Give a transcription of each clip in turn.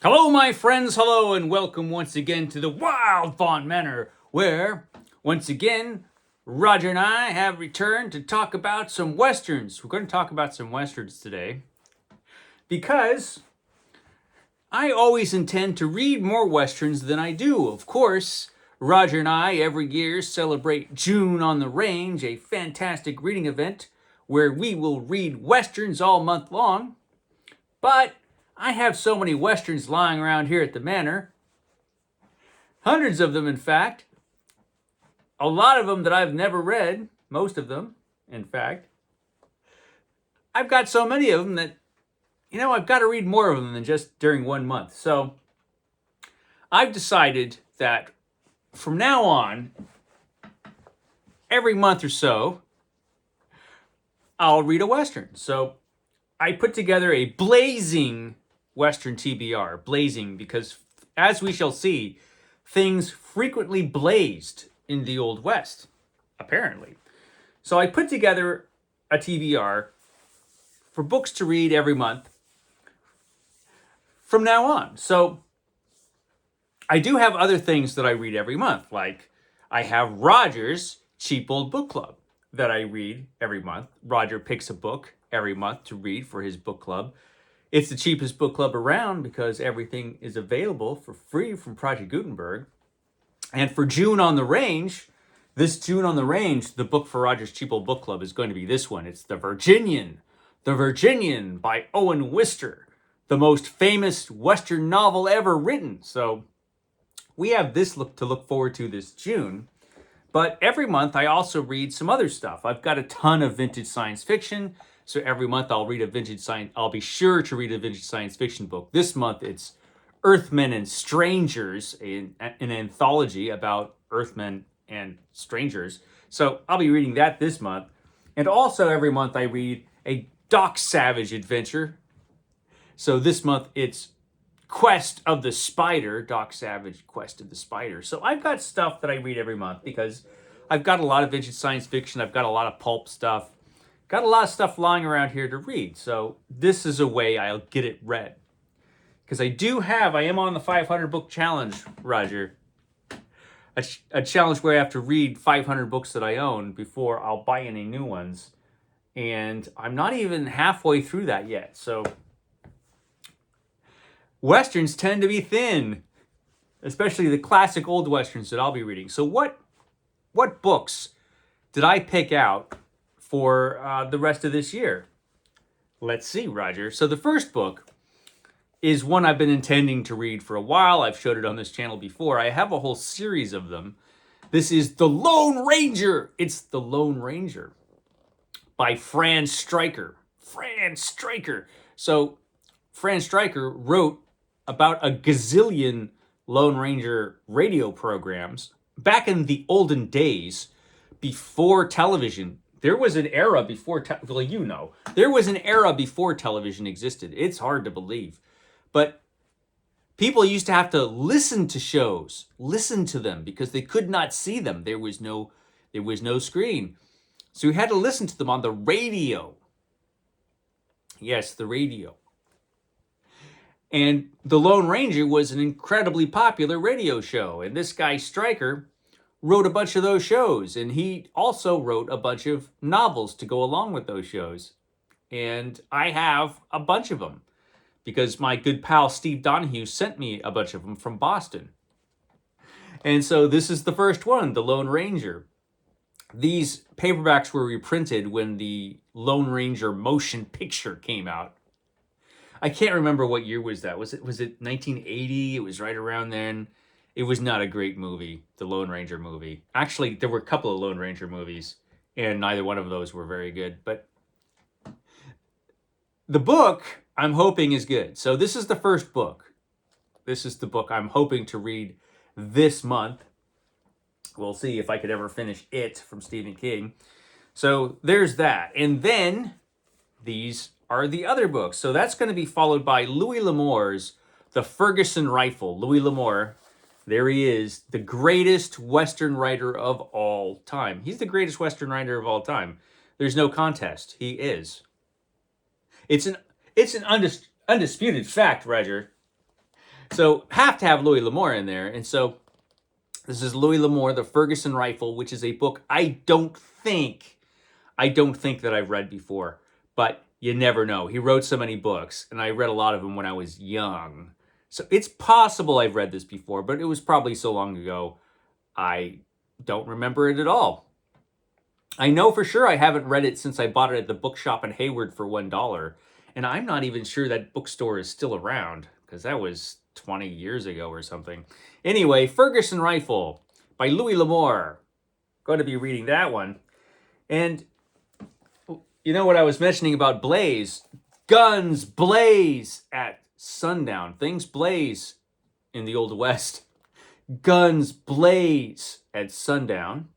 Hello, my friends. Hello, and welcome once again to the Wild Fawn Manor, where, once again, Roger and I have returned to talk about some Westerns. We're going to talk about some Westerns today because I always intend to read more Westerns than I do. Of course, Roger and I every year celebrate June on the Range, a fantastic reading event where we will read Westerns all month long. But I have so many Westerns lying around here at the manor. Hundreds of them, in fact. A lot of them that I've never read. Most of them, in fact. I've got so many of them that, I've got to read more of them than just during 1 month. So I've decided that from now on, every month or so, I'll read a Western. So I put together a Blazing Western TBR. Blazing because, as we shall see, things frequently blazed in the Old West, apparently. So I put together a TBR for books to read every month from now on. So I do have other things that I read every month, like I have Roger's Cheap Old Book Club that I read every month. Roger picks a book every month to read for his book club. It's the cheapest book club around because everything is available for free from Project Gutenberg. And for June on the Range, this June on the Range, the book for Roger's Cheap Old Book Club is going to be this one. It's The Virginian. The Virginian by Owen Wister, the most famous Western novel ever written. So we have this to look forward to this June. But every month I also read some other stuff. I've got a ton of vintage science fiction. So every month I'll be sure to read a vintage science fiction book. This month it's Earthmen and Strangers, an anthology about Earthmen and strangers. So I'll be reading that this month. And also every month I read a Doc Savage adventure. So this month it's Quest of the Spider, Doc Savage, Quest of the Spider. So I've got stuff that I read every month because I've got a lot of vintage science fiction. I've got a lot of pulp stuff. Got a lot of stuff lying around here to read. So this is a way I'll get it read. Because I am on the 500 book challenge, Roger. A challenge where I have to read 500 books that I own before I'll buy any new ones. And I'm not even halfway through that yet. So Westerns tend to be thin, especially the classic old Westerns that I'll be reading. So what books did I pick out for the rest of this year? Let's see, Roger. So the first book is one I've been intending to read for a while. I've showed it on this channel before. I have a whole series of them. This is The Lone Ranger. It's The Lone Ranger by Fran Stryker. Fran Stryker. So Fran Stryker wrote about a gazillion Lone Ranger radio programs back in the olden days before television. There was an era before, there was an era before television existed. It's hard to believe. But people used to have to listen to shows, listen to them because they could not see them. There was no screen. So you had to listen to them on the radio. Yes, the radio. And The Lone Ranger was an incredibly popular radio show. And this guy, Stryker, wrote a bunch of those shows. And he also wrote a bunch of novels to go along with those shows. And I have a bunch of them because my good pal Steve Donahue sent me a bunch of them from Boston. And so this is the first one, The Lone Ranger. These paperbacks were reprinted when the Lone Ranger motion picture came out. I can't remember what year was that. Was it 1980? It was right around then. It was not a great movie, the Lone Ranger movie. Actually, there were a couple of Lone Ranger movies, and neither one of those were very good. But the book, I'm hoping, is good. So this is the first book. This is the book I'm hoping to read this month. We'll see if I could ever finish It from Stephen King. So there's that. And then these are the other books. So that's going to be followed by Louis L'Amour's The Ferguson Rifle. Louis L'Amour, there he is, the greatest Western writer of all time. He's the greatest Western writer of all time. There's no contest. He is. It's an undisputed fact, Roger. So have to have Louis L'Amour in there. And so this is Louis L'Amour, The Ferguson Rifle, which is a book I don't think that I've read before, but you never know. He wrote so many books, and I read a lot of them when I was young. So it's possible I've read this before, but it was probably so long ago, I don't remember it at all. I know for sure I haven't read it since I bought it at the bookshop in Hayward for $1, and I'm not even sure that bookstore is still around, because that was 20 years ago or something. Anyway, Ferguson Rifle by Louis L'Amour. Going to be reading that one. And you know what I was mentioning about blaze? Guns blaze at sundown. Things blaze in the Old West. Guns blaze at sundown.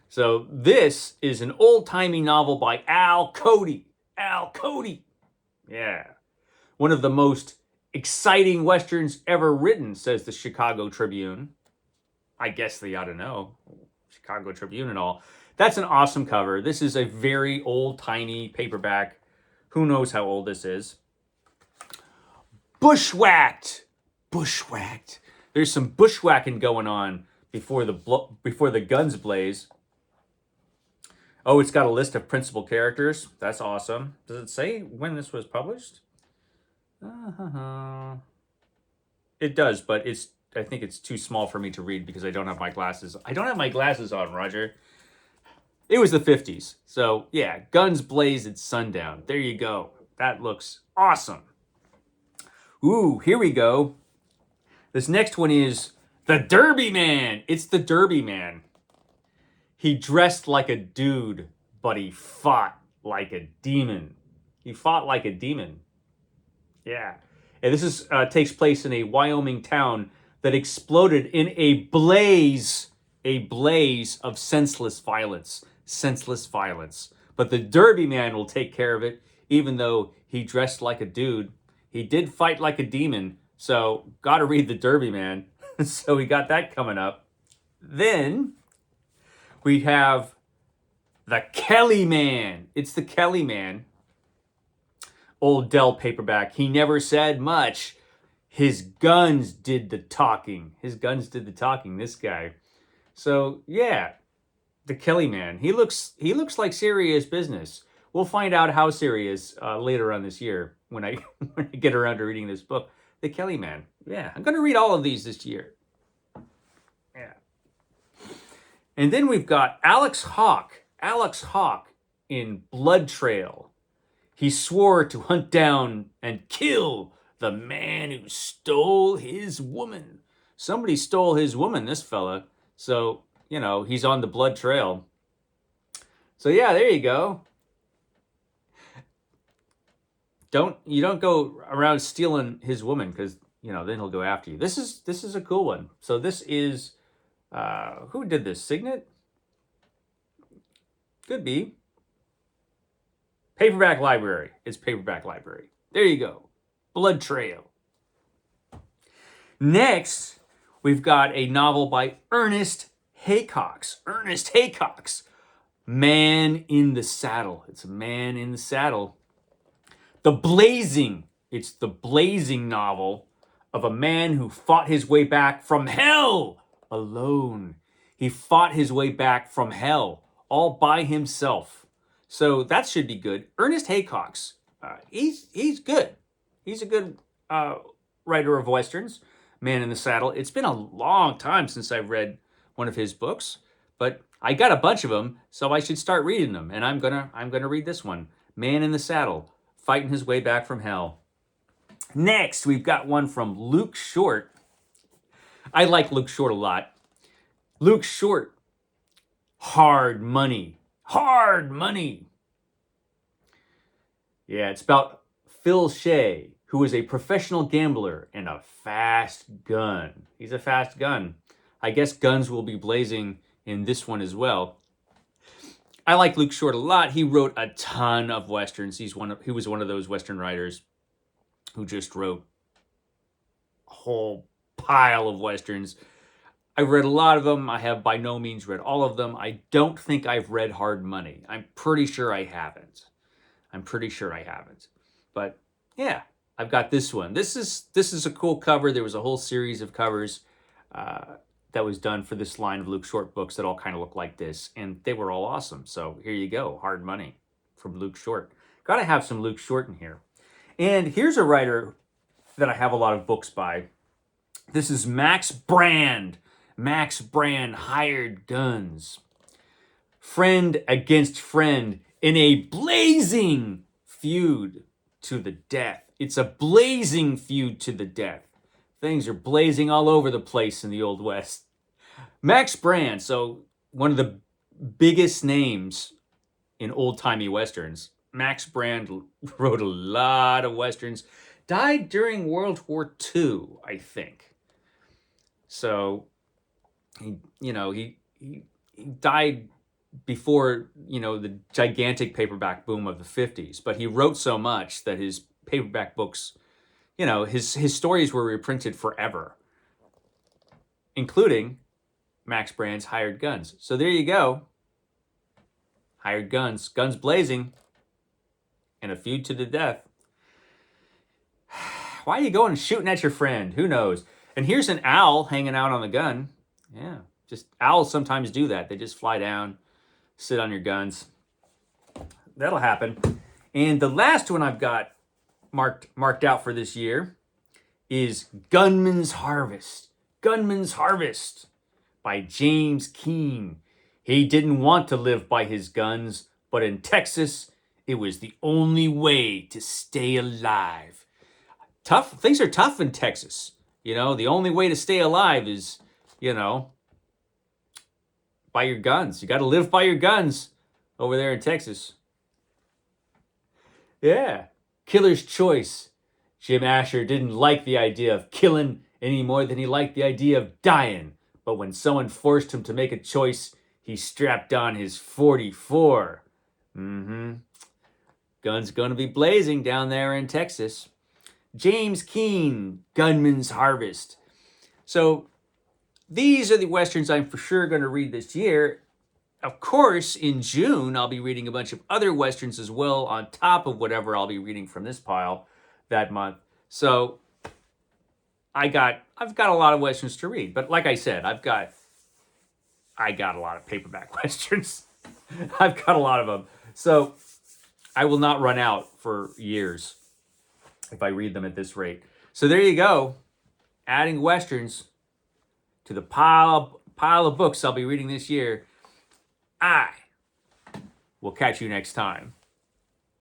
So this is an old-timey novel by Al Cody. Al Cody. Yeah. One of the most exciting Westerns ever written, says the Chicago Tribune. I guess they ought to know. Chicago Tribune and all. That's an awesome cover. This is a very old-timey paperback. Who knows how old this is? Bushwhacked. Bushwhacked. There's some bushwhacking going on before the guns blaze. Oh, it's got a list of principal characters. That's awesome. Does it say when this was published? It does, but I think it's too small for me to read because I don't have my glasses. I don't have my glasses on, Roger. It was the 50s. So, yeah, guns blaze at sundown. There you go. That looks awesome. Ooh, here we go. This next one is The Derby Man. It's The Derby Man. He dressed like a dude, but he fought like a demon. He fought like a demon. Yeah. And this takes place in a Wyoming town that exploded in a blaze of senseless violence. Senseless violence. But the Derby Man will take care of it, even though he dressed like a dude. He did fight like a demon, so gotta read The Derby Man. So we got that coming up. Then we have The Kelly Man. It's The Kelly Man. Old Dell paperback. He never said much. His guns did the talking. His guns did the talking, this guy. So, yeah, The Kelly Man. He looks like serious business. We'll find out how serious later on this year when I get around to reading this book. The Kelly Man. Yeah, I'm going to read all of these this year. Yeah. And then we've got Alex Hawke. Alex Hawke in Blood Trail. He swore to hunt down and kill the man who stole his woman. Somebody stole his woman, this fella. So, you know, he's on the blood trail. So, yeah, there you go. You don't go around stealing his woman because, you know, then he'll go after you. This is a cool one. So this is, who did this? Signet? Could be. Paperback Library. It's Paperback Library. There you go. Blood Trail. Next, we've got a novel by Ernest Haycox. Ernest Haycox. Man in the Saddle. It's a man in the saddle. It's the blazing novel of a man who fought his way back from hell alone. He fought his way back from hell all by himself. So that should be good. Ernest Haycox, he's good. He's a good writer of Westerns, Man in the Saddle. It's been a long time since I've read one of his books, but I got a bunch of them, so I should start reading them. And I'm gonna read this one, Man in the Saddle, fighting his way back from hell. Next, we've got one from Luke Short. I like Luke Short a lot. Luke Short, Hard Money. Hard Money. Yeah, it's about Phil Shea, who is a professional gambler and a fast gun. He's a fast gun. I guess guns will be blazing in this one as well. I like Luke Short a lot. He wrote a ton of Westerns. He was one of those Western writers who just wrote a whole pile of Westerns. I've read a lot of them. I have by no means read all of them. I don't think I've read Hard Money. I'm pretty sure I haven't. But, yeah. I've got this one. This is a cool cover. There was a whole series of covers that was done for this line of Luke Short books that all kind of look like this, and they were all awesome. So here you go, Hard Money from Luke Short. Got to have some Luke Short in here. And here's a writer that I have a lot of books by. This is Max Brand. Max Brand, Hired Guns. Friend against friend in a blazing feud to the death. It's a blazing feud to the death. Things are blazing all over the place in the Old West. Max Brand, so one of the biggest names in old-timey Westerns. Max Brand wrote a lot of Westerns. Died during World War II, I think. So, he died before, the gigantic paperback boom of the 50s. But he wrote so much that his paperback books, his stories were reprinted forever, including Max Brand's Hired Guns. So there you go. Hired Guns. Guns blazing. And a feud to the death. Why are you going shooting at your friend? Who knows? And here's an owl hanging out on the gun. Yeah, just owls sometimes do that. They just fly down, sit on your guns. That'll happen. And the last one I've got marked out for this year is Gunman's Harvest. Gunman's Harvest by James Keene. He didn't want to live by his guns, but in Texas, it was the only way to stay alive. Tough. Things are tough in Texas. The only way to stay alive is, by your guns. You got to live by your guns over there in Texas. Yeah. Killer's Choice. Jim Asher didn't like the idea of killing any more than he liked the idea of dying. But when someone forced him to make a choice, he strapped on his 44. Guns gonna be blazing down there in Texas. James Keene, Gunman's Harvest. So these are the Westerns I'm for sure going to read this year. Of course, in June, I'll be reading a bunch of other Westerns as well on top of whatever I'll be reading from this pile that month. So I've got a lot of Westerns to read. But like I said, I got a lot of paperback Westerns. I've got a lot of them. So I will not run out for years if I read them at this rate. So there you go. Adding Westerns to the pile of books I'll be reading this year. I will catch you next time.